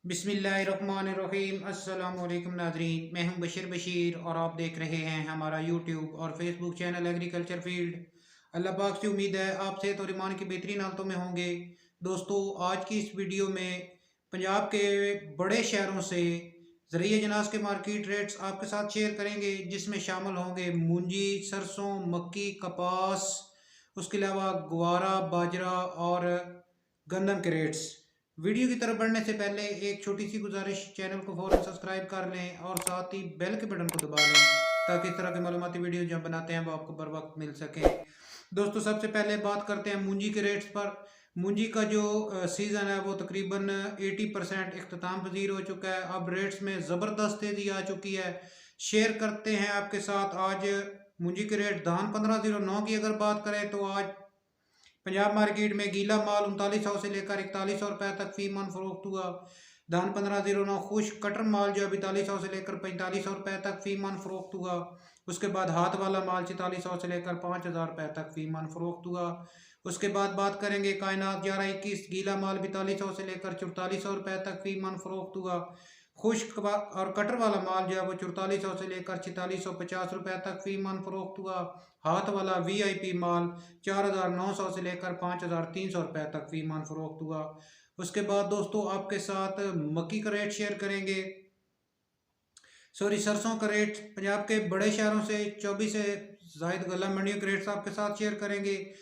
बिस्मिल्लाहिर्रहमानिर्रहीम। अस्सलाम वालेकुम नाजरीन, मैं हूं बशीर और आप देख रहे हैं हमारा यूट्यूब और फेसबुक चैनल एग्रीकल्चर फील्ड। अल्लाह पाक से उम्मीद है आप सेहत और ईमान की बेहतरीन हालतों में होंगे। दोस्तों, आज की इस वीडियो में पंजाब के बड़े शहरों से ज़रिए जनास के मार्केट रेट्स आपके साथ शेयर करेंगे, जिसमें शामिल होंगे मूंजी, सरसों, मक्की, कपास, उसके अलावा गुवारा, बाजरा और गंदम के रेट्स। वीडियो की तरफ बढ़ने से पहले एक छोटी सी गुजारिश, चैनल को फौरन सब्सक्राइब कर लें और साथ ही बेल के बटन को दबा लें ताकि इस तरह की मालूमाती वीडियो जब बनाते हैं वो आपको बर वक्त मिल सके। दोस्तों, सबसे पहले बात करते हैं मूंजी के रेट्स पर। मूंजी का जो सीज़न है वो तकरीबन 80% अख्ताम पजीर हो चुका है। अब रेट्स में ज़बरदस्त तेज़ी आ चुकी है। शेयर करते हैं आपके साथ आज मूंजी के रेट। धान 1509 की अगर बात करें तो आज पंजाब मार्केट में गीला माल 3900 से लेकर 4100 रुपये तक फी मन फरोख्त हुआ। धान 1509 खुश कटर माल जो है 4200 से लेकर 4500 रुपये तक फी मन फरोख्त हुआ। उसके बाद हाथ वाला माल 4400 से लेकर 5000 रुपये तक फी मन फरोख्त हुआ। उसके बाद बात करेंगे कायनात 1121 गीला माल 4200 से लेकर 4400 रुपये तक फी मन फरोख्त हुआ। खुश्क और कटर वाला माल जो है वो 4400 से लेकर 4650 रुपये तक फी मन फरोख्त हुआ। हाथ वाला वीआईपी माल 4900 से लेकर 5300 रुपये तक फी मन फरोख्त हुआ। उसके बाद दोस्तों आपके साथ मक्की का रेट शेयर करेंगे, सरसों का रेट। पंजाब के बड़े शहरों से 24 से जायद गला मंडियों के रेट्स आपके साथ शेयर करेंगे।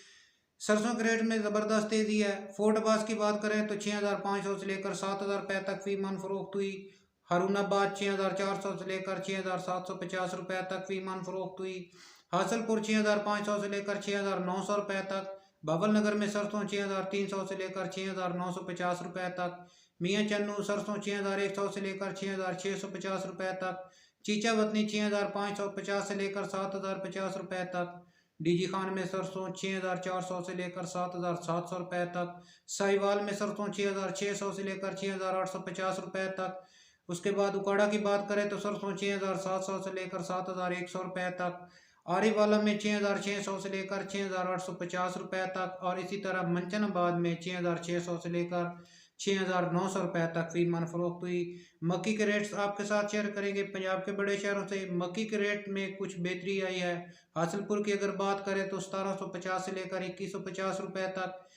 सरसों के रेट में ज़बरदस्त तेज़ी है। फोर्ट बास की बात करें तो 6500 से लेकर 7000 रुपये तक फी मन फरोख्त हुई। हारूनाबाद 6400 से लेकर 6750 रुपये तक फी मन फरोख्त हुई। हासलपुर 6500 से लेकर 6900 रुपये तक। बाबल नगर में सरसों 6300 से लेकर 6950 रुपये तक। मियाँ चन्नू सरसों 6100 से लेकर 6650 रुपये तक। चीचा वतनी 6550 से लेकर 7050 रुपये तक। डीजी खान में सरसों 6400 से लेकर 7700 रुपये तक। साहिवाल में सरसों 6600 से लेकर 6850 रुपये तक। उसके बाद उकाड़ा की बात करें तो सरसों 6700 से लेकर 7100 रुपये तक। आरीवाला में 6600 से लेकर 6850 रुपये तक और इसी तरह मंचनाबाद में 6600 से लेकर 6900 रुपये तक फी मन फरोख्त हुई। मक्की के रेट्स आपके साथ शेयर करेंगे। पंजाब के बड़े शहरों से मक्की के रेट में कुछ बेहतरी आई है। हासिलपुर की अगर बात करें तो 1750 से लेकर 2150 रुपये तक।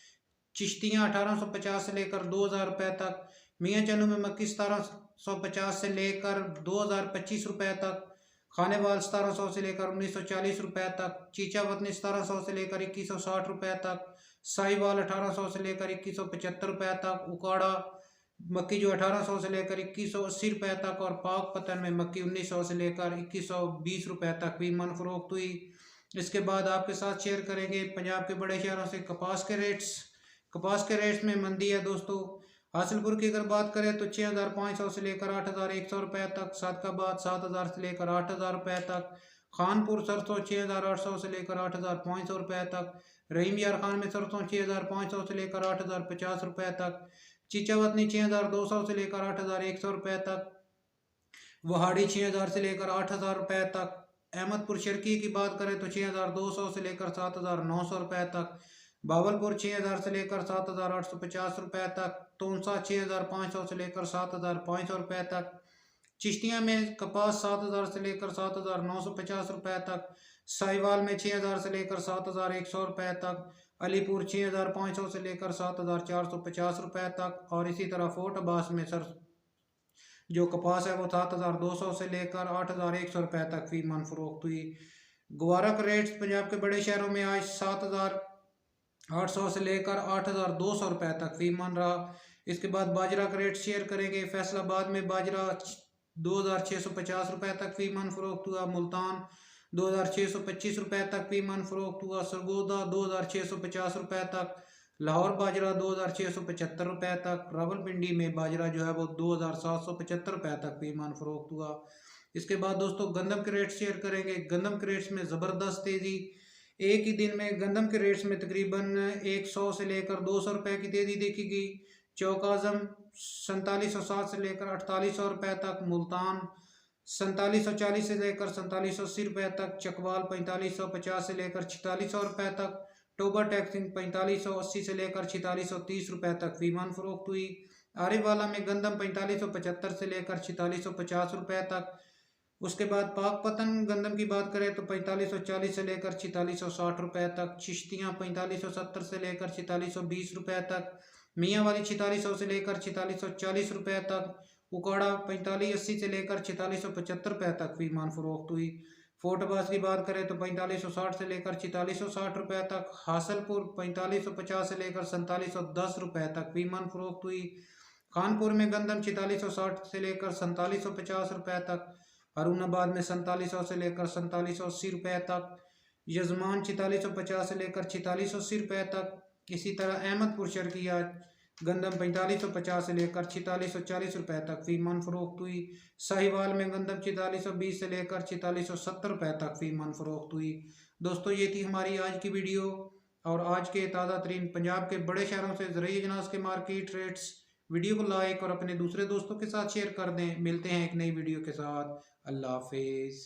चिश्तियाँ 1850 से लेकर 2000 रुपये तक। मियाँ चन्नू में मक्की 1750 से लेकर 2025 रुपये तक। खानेवाल 1700 से लेकर 1940 रुपये तक। चीचा वतनी 1700 से लेकर 2160 रुपये तक। साहिवाल 1800 से लेकर 2175 रुपये तक। उकाड़ा मक्की जो 1800 से लेकर 2180 रुपये तक और पाक पतन में मक्की 1900 से लेकर 2120 रुपये तक भी मन फरोख्त हुई। इसके बाद आपके साथ शेयर करेंगे पंजाब के बड़े शहरों से कपास के रेट्स। कपास के रेट्स में मंदी है दोस्तों। हासिलपुर की अगर बात करें तो 6500 से लेकर 8100 रुपये तक। सादकाबाद 7000 से लेकर 8000 रुपये तक। खानपुर सरसों 6800 से लेकर 8500 रुपये तक। रहीम यार खान में सरसों 6500 से लेकर 8050 रुपये तक। चीचावतनी 6200 से लेकर 8100 रुपये तक। वहाड़ी 6000 से लेकर 8000 रुपये तक। अहमदपुर शर्की की बात करें तो 6200 से लेकर 7900 रुपये तक। बावलपुर 6000 से लेकर 7850 रुपये तक। तोनसा 6500 से लेकर 7500 रुपये तक। चिश्तिया में कपास 7000 से लेकर 7950 रुपये तक। साहिवाल में 6000 से लेकर 7100 रुपये तक। अलीपुर 6500 से लेकर 7450 रुपये तक और इसी तरह फोर्ट अब्बास में सर जो कपास है वो 7200 से लेकर 8100 रुपये तक फी मन फरोख्त हुई। गुवारा का रेट्स पंजाब के बड़े शहरों में आज 7800 से लेकर 8200 रुपये तक फी मन रहा। इसके बाद बाजरा का रेट शेयर करेंगे। फैसलाबाद में बाजरा 2650 रुपये तक फी मन फरोख्त हुआ। मुल्तान 2625 रुपये तक फी मन फरोख्त हुआ। सरगोदा 2650 रुपये तक। लाहौर बाजरा 2675 रुपये तक। रावलपिंडी में बाजरा जो है वो 2775 रुपये तक फी मन फरोख्त हुआ। इसके बाद दोस्तों गंदम के रेट शेयर करेंगे। गंदम के रेट्स में ज़बरदस्त तेज़ी। एक ही दिन में गंदम के रेट्स में तकरीबन 100 से लेकर 200 रुपये की तेज़ी देखी गई। चौक आज़म 4760 से लेकर 4800 रुपये तक। मुल्तान 4740 से लेकर 4780 रुपये तक। चकवाल 4550 से लेकर 4600 रुपये तक। टोबा टैक्सिंग 4580 से लेकर 4630 रुपये तक फी मन फरोख्त हुई। आरिवाला में गंदम 4575 से लेकर 4650 रुपए तक। उसके बाद पाकपतन गंदम की बात करें तो 4540 से लेकर 4660 रुपए तक। चिश्तियाँ 4570 से लेकर 4620 रुपए तक। मियाँ वाली 4600 से लेकर 4640 रुपए तक। उकाड़ा 4580 से लेकर 4675 रुपए तक फी मन फरोख्त हुई। फोर्टबास की बात करें तो 4560 से लेकर 4660 रुपए तक। हासलपुर 4550 से लेकर 4710 रुपए तक फी मन फरोख्त हुई। कानपुर में गंदम 4660 से लेकर 4750 रुपए तक। हारूनाबाद में 4700 से लेकर 4780 रुपए तक। यजमान 4650 से लेकर 4680 रुपए तक। इसी तरह अहमदपुर शर्किया गंदम 4550 से लेकर 4640 रुपए तक फी मन फरोख्त हुई। साहिवाल में गंदम 4620 से लेकर 4670 रुपए तक फी मन फरोख्त हुई। दोस्तों ये थी हमारी आज की वीडियो और आज के ताज़ा तरीन पंजाब के बड़े शहरों से ज़रूरी अजनास के मार्केट रेट्स। वीडियो को लाइक और अपने दूसरे दोस्तों के साथ शेयर कर दें। मिलते हैं एक नई वीडियो के साथ। अल्लाह हाफिज़।